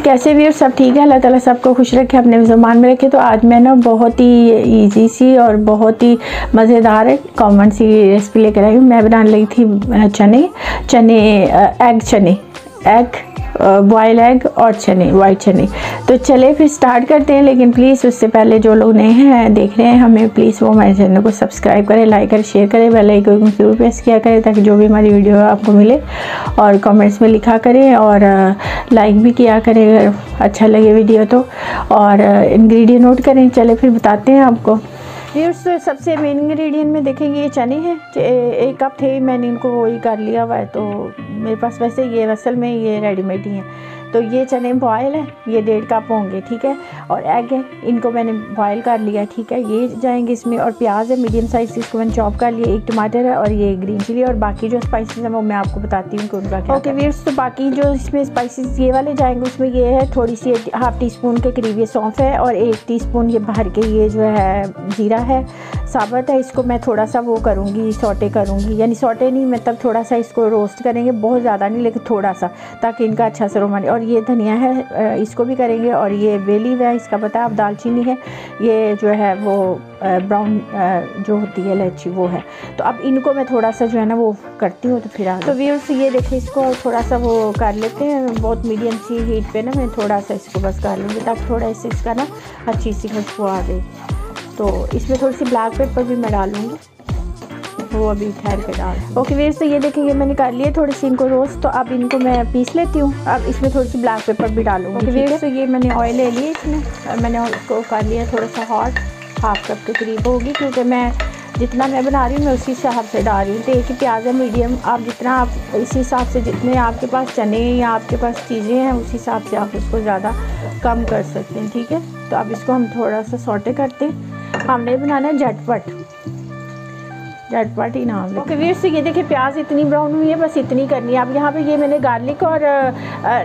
कैसे भी और सब ठीक है। अल्लाह ताला सबको खुश रखे, अपने ज़ुबान में रखे। तो आज मैं ना बहुत ही इजी सी और बहुत ही मज़ेदार कॉमन सी रेसिपी लेकर आई हूँ। मैं बनाने लगी थी एग बॉयल एग और चने, वाइट चने। तो चले फिर स्टार्ट करते हैं। लेकिन प्लीज़ उससे पहले जो लोग नए हैं देख रहे हैं हमें, प्लीज़ वो हमारे चैनल को सब्सक्राइब करें, लाइक करें, शेयर करें, बेल आइकन को जरूर प्रेस किया करें ताकि जो भी हमारी वीडियो है आपको मिले। और कमेंट्स में लिखा करें और लाइक भी किया करें अगर अच्छा लगे वीडियो तो। और इंग्रेडिएंट नोट करें। चले फिर बताते हैं आपको। ये सबसे मेन इंग्रेडिएंट में देखेंगे ये चने हैं। 1 कप थे, मैंने इनको वही कर लिया हुआ है। तो मेरे पास वैसे ये असल में ये रेडीमेड ही हैं। तो ये चने बॉयल है, ये 1.5 कप होंगे, ठीक है। और एग है, इनको मैंने बॉयल कर लिया, ठीक है। ये जाएंगे इसमें। और प्याज है मीडियम साइज़, इसको मैंने चॉप कर लिया। 1 टमाटर है और ये ग्रीन चिली। और बाकी जो स्पाइसेस हैं वो मैं आपको बताती हूँ कि उनका क्या। ओके व्यूअर्स, तो बाकी जो इसमें स्पाइसेस ये वाले जाएंगे उसमें ये है थोड़ी सी 1/2 टीस्पून के करीब ये सौंफ है। और 1 टीस्पून ये भर के ये जो है जीरा है, साबुत है। इसको मैं थोड़ा सा वो करूँगी, सौटे करूँगी, यानी सौटे नहीं मतलब थोड़ा सा इसको रोस्ट करेंगे, बहुत ज़्यादा नहीं लेकिन थोड़ा सा, ताकि इनका अच्छा सा अरोमा। और ये धनिया है, इसको भी करेंगे। और ये बेलीव है, इसका पता है आप, दालचीनी है, ये जो है वो ब्राउन जो होती है इलायची वो है। तो अब इनको मैं थोड़ा सा जो है ना वो करती हूँ। तो फिर तो व्यूअर्स ये देखिए, इसको थोड़ा सा वो कर लेते हैं, बहुत मीडियम सी हीट पे ना मैं थोड़ा सा इसको बस कर लूँगी ताकि थोड़ा इससे इसका ना अच्छी सी खुशबू आ गई। तो इसमें थोड़ी सी ब्लैक पेपर भी मैं डालूँगी, वो अभी ठहर के डाल। ओके व्यूअर्स, तो ये देखिए मैंने कर लिए थोड़ी सी इनको रोस्ट। तो अब इनको मैं पीस लेती हूँ। अब इसमें थोड़ी सी ब्लैक पेपर भी डालूँगी। ओके व्यूअर्स, तो ये मैंने ऑयल ले लिए इसमें, मैंने उसको कर लिया थोड़ा सा हॉट, 1/2 कप के करीब होगी, क्योंकि मैं जितना मैं बना रही हूँ मैं उसी हिसाब से डाल रही हूँ। तो एक ही प्याज है मीडियम, आप जितना आप इसी हिसाब से, जितने आपके पास चने या आपके पास चीज़ें हैं उस हिसाब से आप उसको ज़्यादा कम कर सकते हैं, ठीक है। तो अब इसको हम थोड़ा सा सौटे करते हैं। हमने बनाना है झटपट ही नाम। ओके व्यूअर्स, ये देखिए प्याज इतनी ब्राउन हुई है, बस इतनी करनी है। अब यहाँ पे ये मैंने गार्लिक और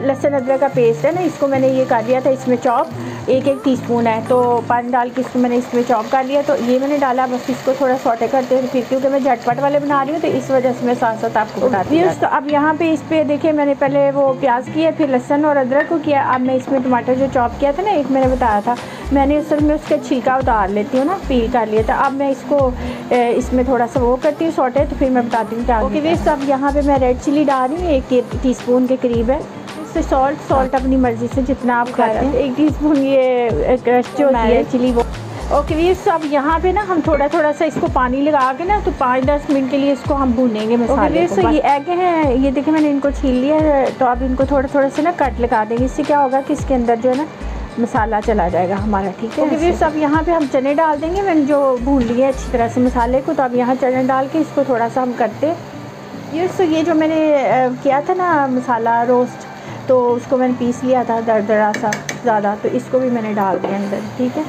लहसुन अदरक का पेस्ट है ना, इसको मैंने ये कर लिया था इसमें चॉप, 1 टीस्पून है। तो पानी डाल के इसको मैंने इसमें चॉप कर लिया। तो ये मैंने डाला, बस इसको थोड़ा सौटे करते हैं फिर, क्योंकि मैं झटपट वाले बना रही हूँ तो इस वजह से मैं साथ साथ आपको बताती हूँ। तो अब यहाँ पे इस पर देखिए मैंने पहले वो प्याज किया, फिर लहसुन और अदरक को किया। अब मैं इसमें टमाटर जो चॉप किया था ना, एक मैंने बताया था, मैंने असल में उसका छिलका उतार लेती हूँ ना, पील कर लिया था। अब मैं इसको इसमें थोड़ा सा वो करती हूँ सौटे, तो फिर मैं बताती हूँ क्या। ओके व्यूअर्स, अब यहाँ पे मैं रेड चिली डाल रही हूँ, 1 टीस्पून के करीब है। इससे सॉल्ट अपनी मर्ज़ी से जितना आप खाते हैं, 1 टीस्पून ये क्रश जो होती है चिली वो। ओके व्यूअर्स, अब यहाँ पे ना हम थोड़ा सा इसको पानी लगा के ना तो 5-10 मिनट के लिए इसको हम भूनेंगे मसाले को। ये एग हैं, ये देखिए मैंने इनको छील लिया है। तो अब इनको थोड़ा सा ना कट लगा देंगे। इससे क्या होगा कि इसके अंदर जो है ना मसाला चला जाएगा हमारा, ठीक है। ओके सब यहाँ पे हम चने डाल देंगे, मैंने जो भून लिए अच्छी तरह से मसाले को। तो अब यहाँ चने डाल के इसको थोड़ा सा हम करते। ये जो मैंने किया था ना मसाला रोस्ट, तो उसको मैंने पीस लिया था दरदरा सा ज़्यादा, तो इसको भी मैंने डाल दिया अंदर, ठीक है।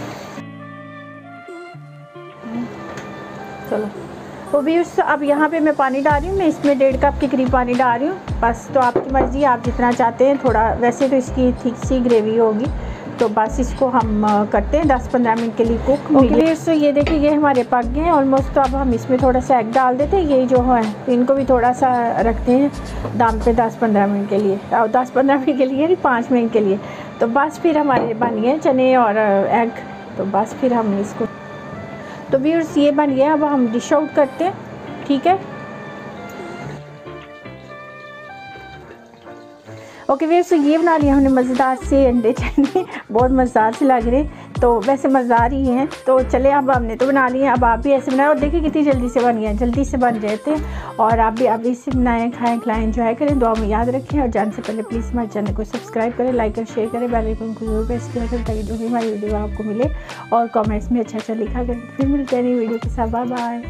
चलो वो भी अब यहाँ पे मैं पानी डाल रही हूँ, मैं इसमें 1.5 कप के करीब पानी डाल रही हूँ। बस तो आपकी मर्ज़ी, आप जितना चाहते हैं। थोड़ा वैसे तो इसकी थिक सी ग्रेवी होगी, तो बस इसको हम करते हैं 10-15 मिनट के लिए कुक। ओके तो ये देखिए ये हमारे पक गए हैं ऑलमोस्ट। तो अब हम इसमें थोड़ा सा एग डाल देते हैं, ये जो है तो इनको भी थोड़ा सा रखते हैं दम पे 10-15 मिनट के लिए, 10-15 मिनट के लिए नहीं, 5 मिनट के लिए। तो बस फिर हमारे बन गए चने और एग। तो बस फिर हम इसको, तो व्यूअर्स ये बन गया। अब हम डिश आउट करते हैं, ठीक है। ओके व्यूअर्स, तो ये बना लिया हमने मज़ेदार से अंडे चने, बहुत मज़ेदार से लग रहे, तो वैसे मज़ेदार ही हैं। तो चले अब हमने तो बना लिए, अब आप भी ऐसे बनाएं। और देखिए कितनी जल्दी से बन गया, जल्दी से बन जाते हैं। और आप भी अभी से बनाएं, खाएं, खिलाएं, एंजॉय करें, दुआ में याद रखें। और जाने से पहले प्लीज़ हमारे चैनल को सब्सक्राइब करें, लाइक और शेयर करें, बेल आइकन को जरूर प्रेस किया करें ताकि जो भी हमारी वीडियो आपको मिले। और कमेंट्स में अच्छा लिखा करें। फिर मिलते हैं नई वीडियो के साथ, बाय बाय।